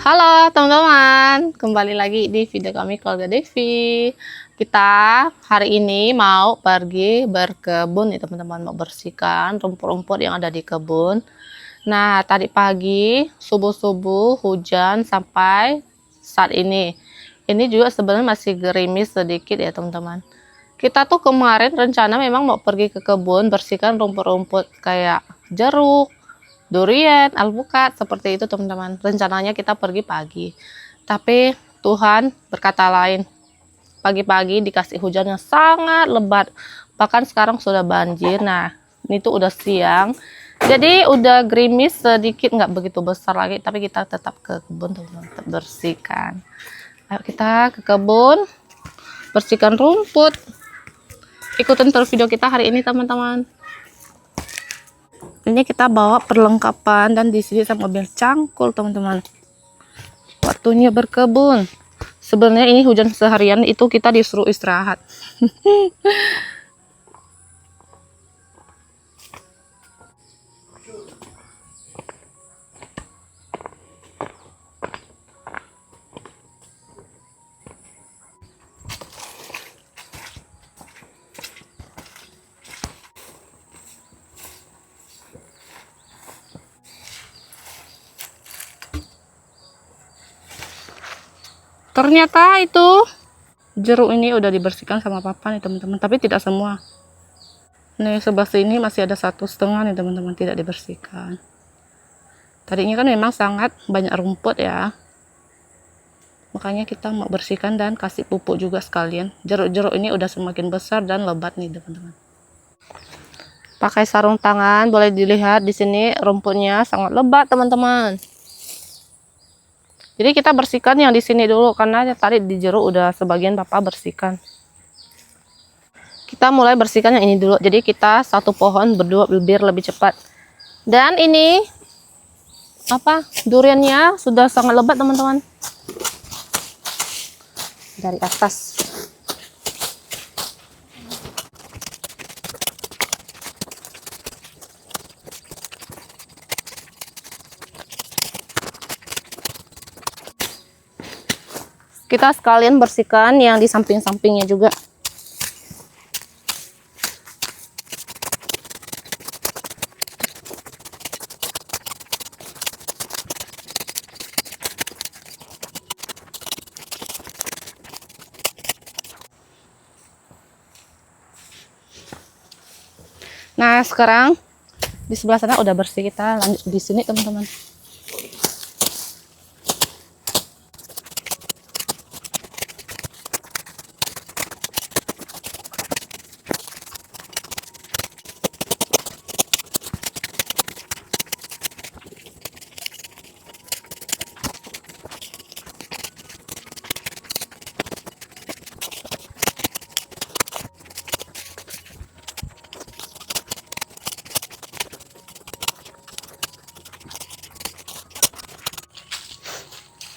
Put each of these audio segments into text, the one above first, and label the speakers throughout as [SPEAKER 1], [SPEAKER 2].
[SPEAKER 1] Halo teman-teman, kembali lagi di video kami Keluarga Devi. Kita hari ini mau pergi berkebun nih teman-teman, mau bersihkan rumput-rumput yang ada di kebun. Nah, tadi pagi subuh-subuh hujan sampai saat ini. Ini juga sebenarnya masih gerimis sedikit ya teman-teman. Kita tuh kemarin rencana memang mau pergi ke kebun bersihkan rumput-rumput kayak jeruk, durian, alpukat, seperti itu teman-teman. Rencananya kita pergi pagi. Tapi Tuhan berkata lain. Pagi-pagi dikasih hujan yang sangat lebat. Bahkan sekarang sudah banjir. Nah, ini tuh udah siang. Jadi udah gerimis sedikit, nggak begitu besar lagi. Tapi kita tetap ke kebun teman-teman, tetap bersihkan. Ayo kita ke kebun, bersihkan rumput. Ikutin terus video kita hari ini teman-teman. Ini kita bawa perlengkapan dan di sini sama mobil cangkul teman-teman. Waktunya berkebun. Sebenarnya ini hujan seharian itu kita disuruh istirahat. Ternyata itu jeruk ini udah dibersihkan sama papa nih teman-teman, tapi tidak semua. Nih sebelah sini masih ada 1,5 nih teman-teman, tidak dibersihkan. Tadinya kan memang sangat banyak rumput ya, makanya kita mau bersihkan dan kasih pupuk juga sekalian. Jeruk-jeruk ini udah semakin besar dan lebat nih teman-teman. Pakai sarung tangan, boleh dilihat di sini rumputnya sangat lebat teman-teman. Jadi kita bersihkan yang di sini dulu karena tadi di jeruk udah sebagian papa bersihkan. Kita mulai bersihkan yang ini dulu. Jadi kita satu pohon berdua biar lebih cepat. Dan ini duriannya sudah sangat lebat teman-teman. Dari atas. Kita sekalian bersihkan yang di samping-sampingnya juga. Nah, sekarang di sebelah sana udah bersih, kita lanjut di sini teman-teman.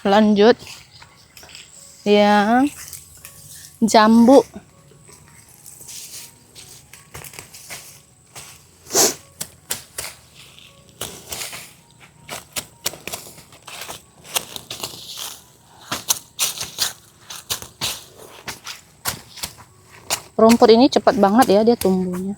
[SPEAKER 1] Lanjut yang jambu. Rumput ini cepat banget ya dia tumbuhnya.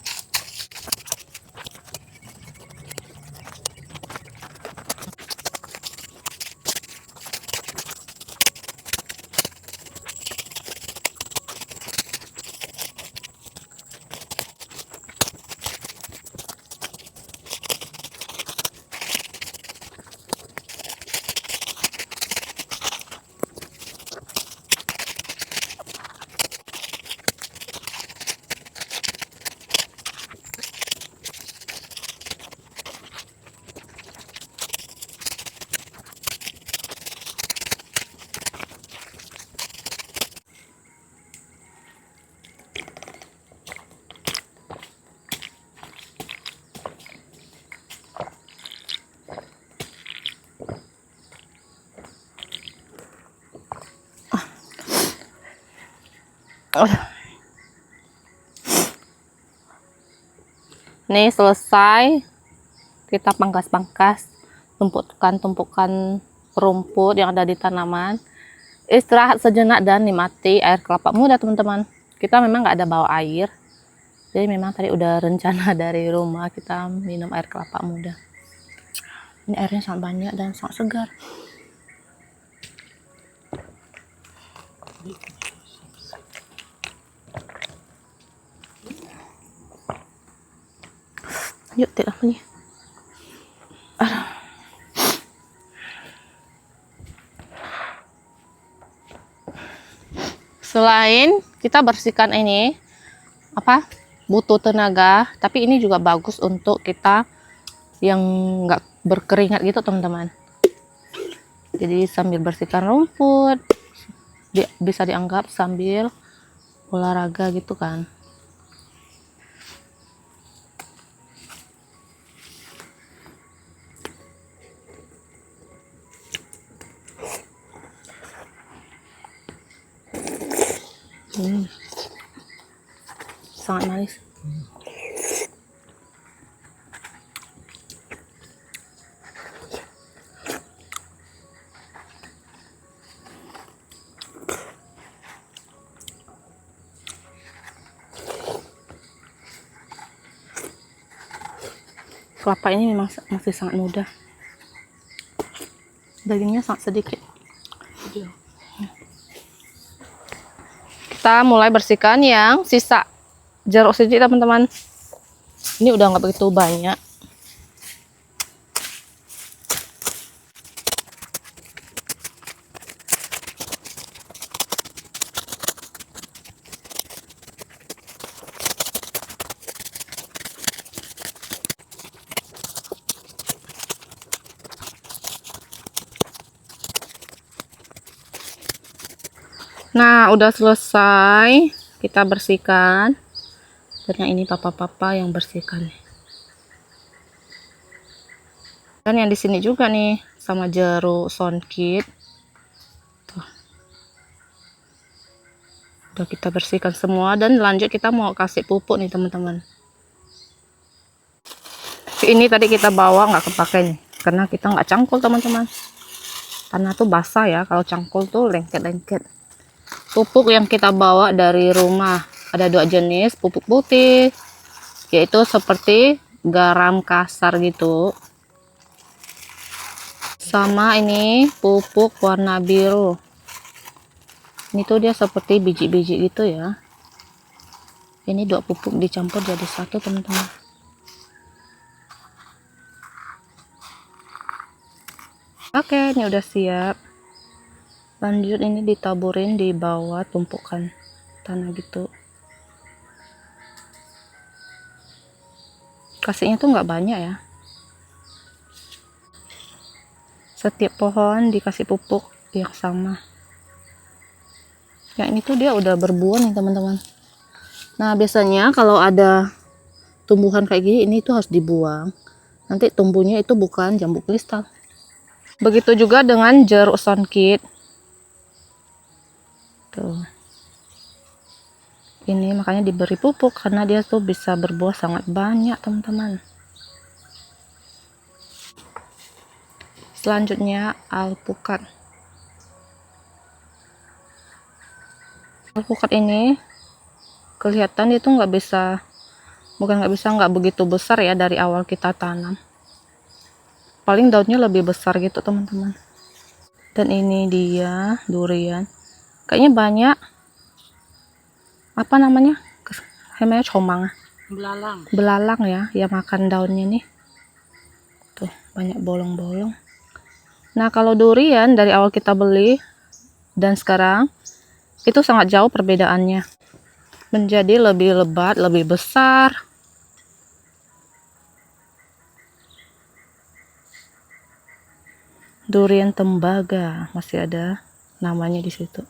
[SPEAKER 1] Nih selesai, kita pangkas-pangkas tumpukan-tumpukan rumput yang ada di tanaman, istirahat sejenak dan nikmati air kelapa muda teman-teman. Kita memang nggak ada bawa air, jadi memang tadi udah rencana dari rumah kita minum air kelapa muda. Ini airnya sangat banyak dan sangat segar. Yuk, tidak punya. Selain kita bersihkan ini, butuh tenaga, tapi ini juga bagus untuk kita yang nggak berkeringat gitu teman-teman. Jadi sambil bersihkan rumput, bisa dianggap sambil olahraga gitu kan. Sangat manis. Kelapa ini memang masih sangat muda. Dagingnya sangat sedikit. Kita mulai bersihkan yang sisa jeruk sedikit teman-teman. Ini udah nggak begitu banyak. Nah, udah selesai kita bersihkan. Dan yang ini papa-papa yang bersihkan. Dan yang di sini juga nih sama jeruk songkit. Tuh. Udah kita bersihkan semua dan lanjut kita mau kasih pupuk nih teman-teman. Ini tadi kita bawa nggak kepake nih karena kita nggak cangkul teman-teman. Tanah tuh basah ya, kalau cangkul tuh lengket-lengket. Pupuk yang kita bawa dari rumah ada 2 jenis pupuk putih, yaitu seperti garam kasar gitu, sama ini pupuk warna biru. Ini tuh dia seperti biji-biji gitu ya. Ini 2 pupuk dicampur jadi 1 teman-teman. Oke, ini udah siap. Lanjut ini ditaburin di bawah tumpukan tanah gitu. Kasihnya tuh nggak banyak ya. Setiap pohon dikasih pupuk yang sama. Yang ini tuh dia udah berbuah nih teman-teman. Nah biasanya kalau ada tumbuhan kayak gini, ini tuh harus dibuang. Nanti tumbuhnya itu bukan jambu kristal. Begitu juga dengan jeruk songkit. Tuh. Ini makanya diberi pupuk karena dia tuh bisa berbuah sangat banyak teman-teman. Selanjutnya alpukat. Alpukat ini kelihatan itu nggak begitu besar ya dari awal kita tanam. Paling daunnya lebih besar gitu teman-teman. Dan ini dia durian. Kayaknya banyak. Apa namanya? Namanya comang. Belalang ya, yang makan daunnya nih. Tuh, banyak bolong-bolong. Nah, kalau durian dari awal kita beli dan sekarang itu sangat jauh perbedaannya. Menjadi lebih lebat, lebih besar. Durian tembaga masih ada namanya di situ.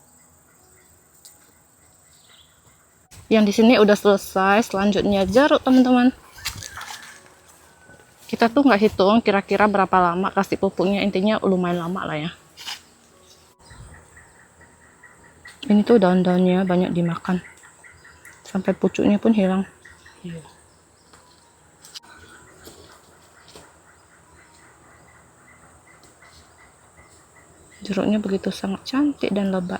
[SPEAKER 1] Yang di sini udah selesai. Selanjutnya jeruk teman-teman. Kita tuh nggak hitung kira-kira berapa lama kasih pupuknya, intinya lumayan lama lah ya. Ini tuh daun-daunnya banyak dimakan sampai pucuknya pun hilang. Jeruknya begitu sangat cantik dan lebat.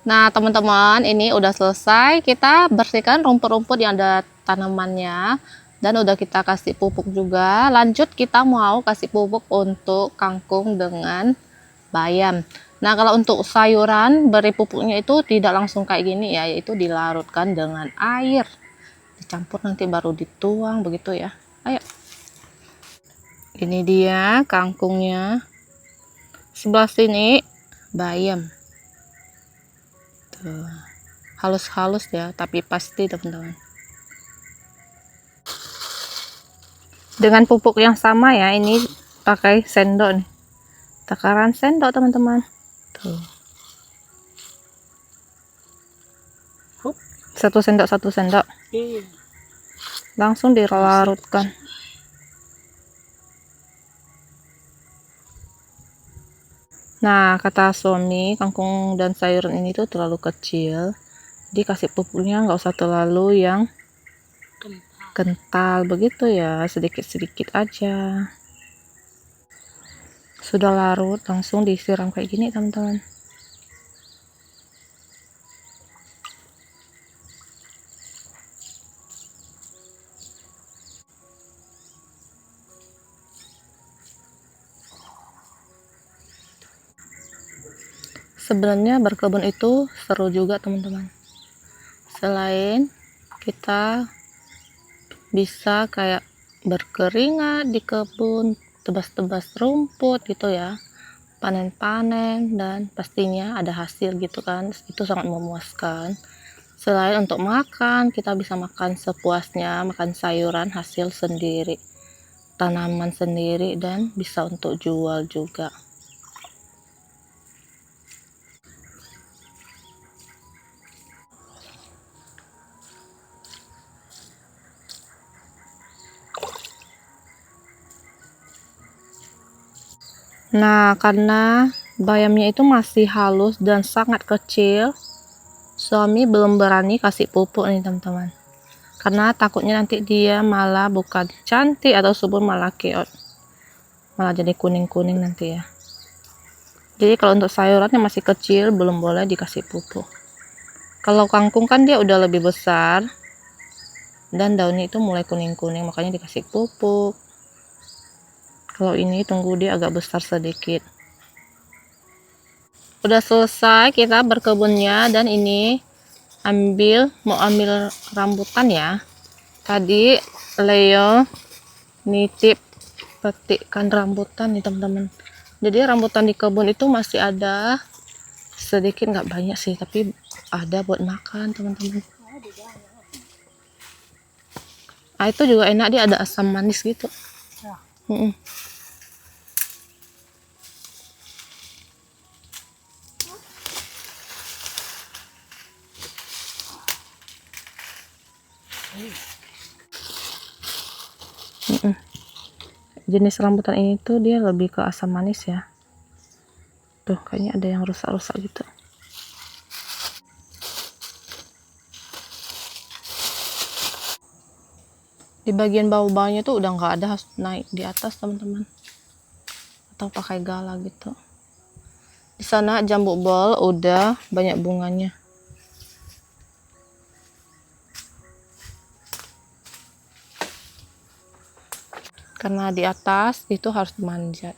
[SPEAKER 1] Nah, teman-teman, ini udah selesai. Kita bersihkan rumput-rumput yang ada tanamannya. Dan udah kita kasih pupuk juga. Lanjut kita mau kasih pupuk untuk kangkung dengan bayam. Nah, kalau untuk sayuran, beri pupuknya itu tidak langsung kayak gini ya. Yaitu dilarutkan dengan air. Dicampur nanti baru dituang, begitu ya. Ayo. Ini dia kangkungnya. Sebelah sini bayam. Halus-halus ya, tapi pasti teman-teman. Dengan pupuk yang sama ya, ini pakai sendok nih, takaran sendok teman-teman. Tuh, 1 sendok langsung dilarutkan. Nah, kata suami, kangkung dan sayuran ini tuh terlalu kecil, dikasih pupuknya nggak usah terlalu yang kental begitu ya, sedikit-sedikit aja. Sudah larut, langsung disiram kayak gini teman-teman. Sebenarnya berkebun itu seru juga teman-teman. Selain kita bisa kayak berkeringat di kebun, tebas-tebas rumput gitu ya, panen-panen, dan pastinya ada hasil gitu kan, itu sangat memuaskan. Selain untuk makan, kita bisa makan sepuasnya, makan sayuran hasil sendiri, tanaman sendiri, dan bisa untuk jual juga. Nah, karena bayamnya itu masih halus dan sangat kecil, suami belum berani kasih pupuk nih teman-teman. Karena takutnya nanti dia malah bukan cantik atau subur, malah keot. Malah jadi kuning-kuning nanti ya. Jadi kalau untuk sayuran yang masih kecil, belum boleh dikasih pupuk. Kalau kangkung kan dia udah lebih besar, dan daunnya itu mulai kuning-kuning, makanya dikasih pupuk. Kalau ini tunggu dia agak besar sedikit. Udah selesai kita berkebunnya, dan ini mau ambil rambutan ya. Tadi Leo nitip petikkan rambutan nih teman-teman. Jadi rambutan di kebun itu masih ada sedikit, nggak banyak sih, tapi ada buat makan teman-teman. Nah, itu juga enak, dia ada asam manis gitu. Jenis rambutan ini tuh dia lebih ke asam manis ya. Tuh kayaknya ada yang rusak-rusak gitu. Di bagian bawah-bawahnya tuh udah nggak ada, harus naik di atas teman-teman, atau pakai gala gitu. Di sana jambu bol udah banyak bunganya. Karena di atas itu harus dimanjat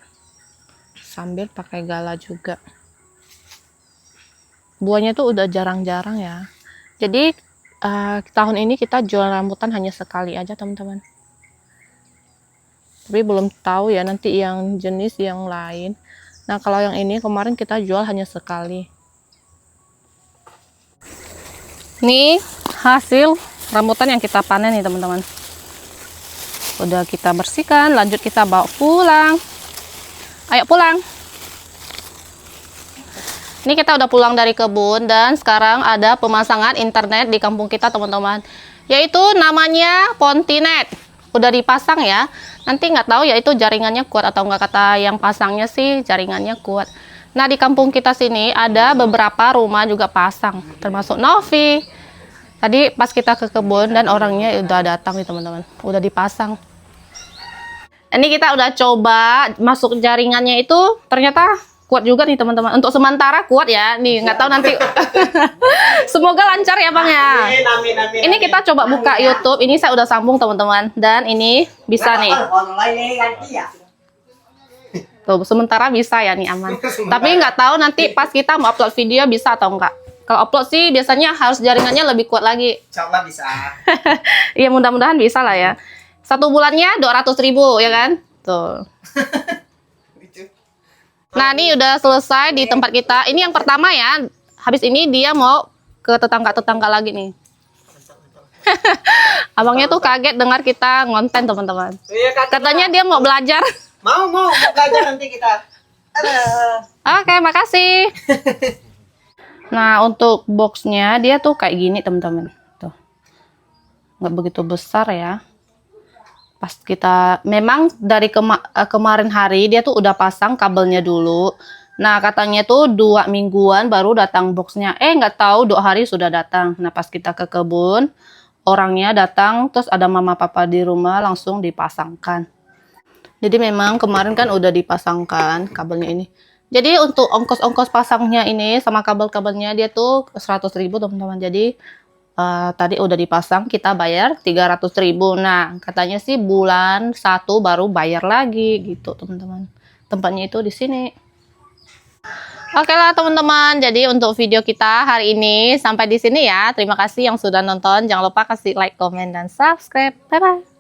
[SPEAKER 1] sambil pakai gala juga. Buahnya tuh udah jarang-jarang ya. Jadi tahun ini kita jual rambutan hanya sekali aja teman-teman. Tapi belum tahu ya nanti yang jenis yang lain. Nah, kalau yang ini kemarin kita jual hanya sekali. Nih hasil rambutan yang kita panen nih teman-teman. Udah kita bersihkan, lanjut kita bawa pulang. Ayo pulang. Ini kita udah pulang dari kebun dan sekarang ada pemasangan internet di kampung kita teman-teman. Yaitu namanya Pontinet. Udah dipasang ya. Nanti nggak tahu ya itu jaringannya kuat atau nggak, kata yang pasangnya sih jaringannya kuat. Nah di kampung kita sini ada beberapa rumah juga pasang. Termasuk Novi. Tadi pas kita ke kebun dan orangnya udah datang nih teman-teman. Udah dipasang. Ini kita udah coba masuk jaringannya itu ternyata kuat juga nih teman-teman. Untuk sementara kuat ya. Nih nggak tahu nanti. Semoga lancar ya Bang ya. Ini kita coba buka YouTube. Ini saya udah sambung teman-teman. Dan ini bisa nih. Tuh sementara bisa ya nih aman. Tapi nggak tahu nanti pas kita mau upload video bisa atau enggak. Kalau upload sih biasanya harus jaringannya lebih kuat lagi.
[SPEAKER 2] Coba bisa.
[SPEAKER 1] Iya mudah-mudahan bisa lah ya. 1 bulannya 200.000 ya kan. Tuh. Nah ini udah selesai di tempat kita. Ini yang pertama ya. Habis ini dia mau ke tetangga-tetangga lagi nih. Abangnya tuh kaget dengar kita ngonten teman-teman. Katanya dia mau belajar.
[SPEAKER 2] Mau belajar nanti kita.
[SPEAKER 1] Oke, makasih. Nah untuk boxnya dia tuh kayak gini teman-teman. Tuh, nggak begitu besar ya. Pas kita memang dari kemarin hari dia tuh udah pasang kabelnya dulu. Nah katanya tuh 2 mingguan baru datang boxnya. Nggak tahu 2 hari sudah datang. Nah pas kita ke kebun orangnya datang terus ada mama papa di rumah langsung dipasangkan. Jadi memang kemarin kan udah dipasangkan kabelnya ini. Jadi untuk ongkos-ongkos pasangnya ini sama kabel-kabelnya dia tuh 100.000 teman-teman. Jadi tadi udah dipasang kita bayar 300.000. Nah katanya sih bulan 1 baru bayar lagi gitu teman-teman. Tempatnya itu di sini. Oke lah teman-teman, jadi untuk video kita hari ini sampai di sini ya. Terima kasih yang sudah nonton. Jangan lupa kasih like, komen, dan subscribe. Bye bye.